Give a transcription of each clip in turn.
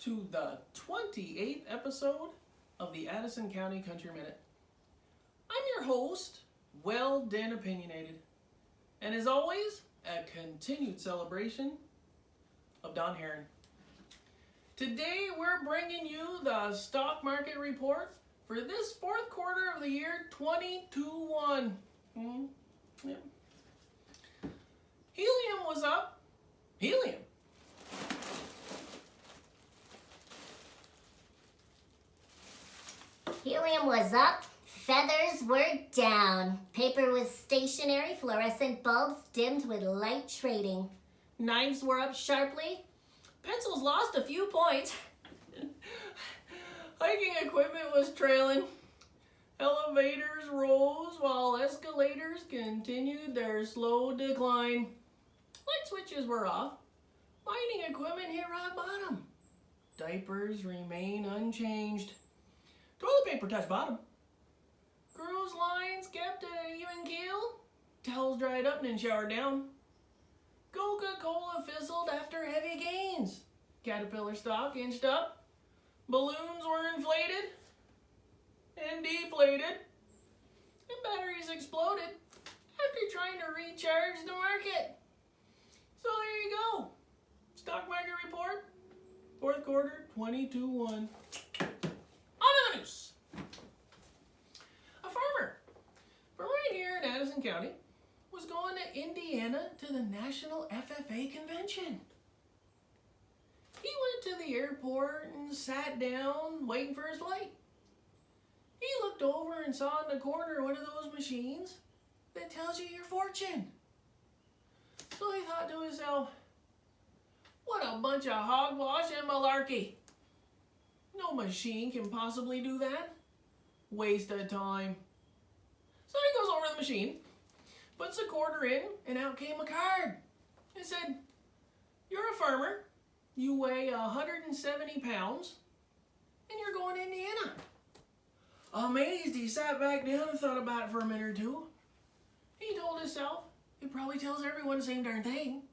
to the 28th episode of the Addison County Country Minute. I'm your host, Well Den Opinionated, and as always, a continued celebration of Don Harron. Today we're bringing you the stock market report for this fourth quarter of the year 2021. Yeah. Helium was up. Helium. Helium was up, feathers were down. Paper was stationary, fluorescent bulbs dimmed with light trading. Knives were up sharply. Pencils lost a few points. Hiking equipment was trailing. Elevators rose while escalators continued their slow decline. Light switches were off. Mining equipment hit rock bottom. Diapers remain unchanged. Toilet paper touched bottom. Cruise lines kept at an even keel. Towels dried up and then showered down. Coca-Cola fizzled after heavy gains. Caterpillar stock inched up. Balloons were inflated and deflated. And batteries exploded after trying to recharge the market. So there you go. Stock market report, fourth quarter, 22-1. On to the news. A farmer from right here in Addison County was going to Indiana to the National FFA Convention. He went to the airport and sat down waiting for his flight. He looked over and saw in the corner one of those machines that tells you your fortune. So he thought to himself, what a bunch of hogwash and malarkey. No machine can possibly do that. Waste of time. So he goes over to the machine, puts a quarter in, and out came a card. It said, you're a farmer, you weigh 170 pounds, and you're going to Indiana. Amazed, he sat back down and thought about it for a minute or two. He told himself, it probably tells everyone the same darn thing.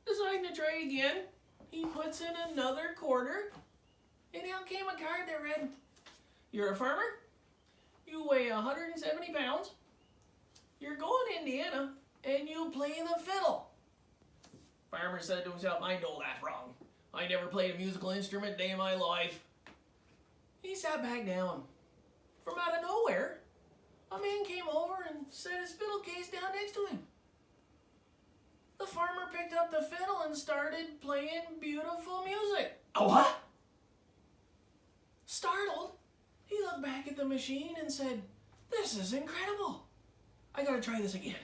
Deciding to try again, he puts in another quarter, and out came a card that read, you're a farmer, you weigh 170 pounds, you're going to Indiana, and you play the fiddle. Farmer said to himself, I know that's wrong. I never played a musical instrument a day in my life. He sat back down. From out of nowhere, a man came over and set his fiddle case down next to him. The farmer picked up the fiddle and started playing beautiful music. Oh, what? Startled, he looked back at the machine and said, this is incredible. I gotta try this again.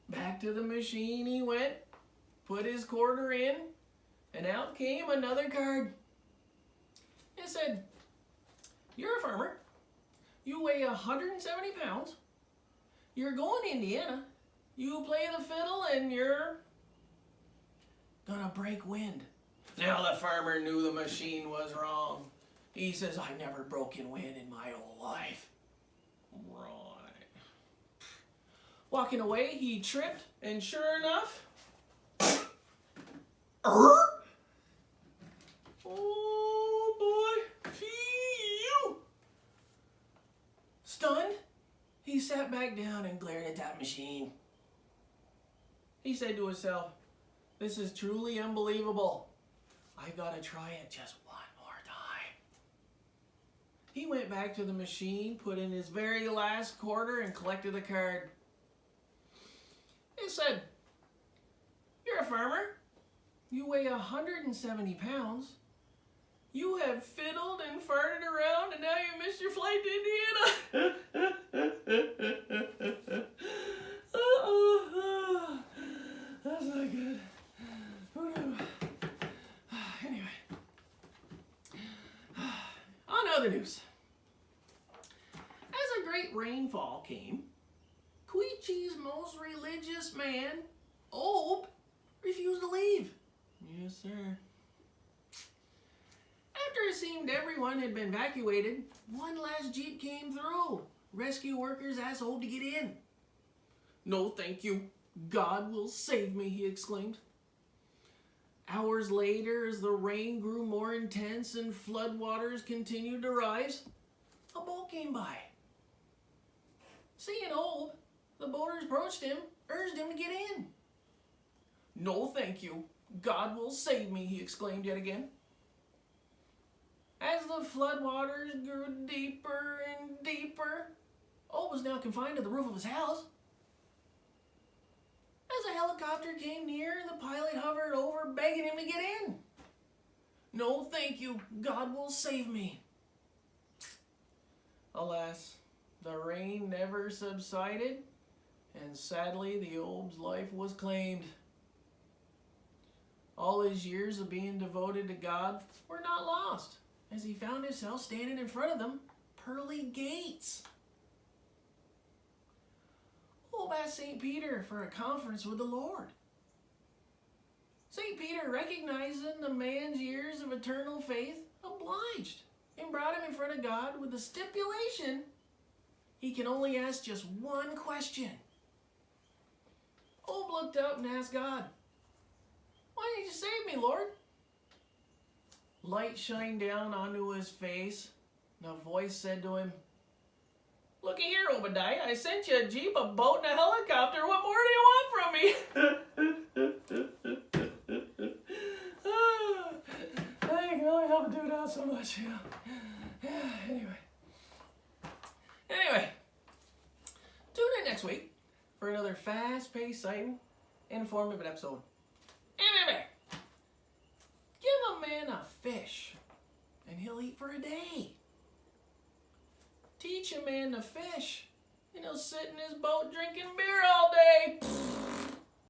Back to the machine he went, put his quarter in, and out came another card. It said, you're a farmer, you weigh 170 pounds, you're going to Indiana, you play the fiddle, and you're gonna break wind. Now the farmer knew the machine was wrong. He says, I've never broken wind in my whole life. Right. Walking away, he tripped, and sure enough, oh boy, phew! Stunned, he sat back down and glared at that machine. He said to himself, this is truly unbelievable. I've got to try it just one more time. He went back to the machine, put in his very last quarter, and collected the card. It said, you're a farmer. You weigh 170 pounds. You have fiddled and farted around, and now you missed your flight to Indiana. That's not good. Who knew? Anyway. On to other news. As a great rainfall came, Queechee's most religious man, Obe, refused to leave. Yes, sir. After it seemed everyone had been evacuated, one last jeep came through. Rescue workers asked Obe to get in. No, thank you. God will save me, he exclaimed. Hours later, as the rain grew more intense and floodwaters continued to rise, a boat came by. Seeing Olb, the boaters approached him, urged him to get in. "No, thank you. God will save me," he exclaimed yet again. As the floodwaters grew deeper and deeper, Olb was now confined to the roof of his house. As a helicopter came near, the pilot hovered over, begging him to get in. "No, thank you. God will save me." Alas, the rain never subsided, and sadly, the Olb's life was claimed. All his years of being devoted to God were not lost, as he found himself standing in front of them pearly gates. Olb asked St. Peter for a conference with the Lord. St. Peter, recognizing the man's years of eternal faith, obliged and brought him in front of God with the stipulation he can only ask just one question. Olb looked up and asked God, "Why did you save me, Lord?" Light shined down onto his face, and a voice said to him, "Looky here, Obadiah, I sent you a jeep, a boat, and a helicopter. What more do you want from me?" I can only help do that so much, you know. Anyway, tune in next week for another fast-paced, exciting, informative episode. And remember, give a man a fish, and he'll eat for a day. Teach a man to fish, and he'll sit in his boat drinking beer all day.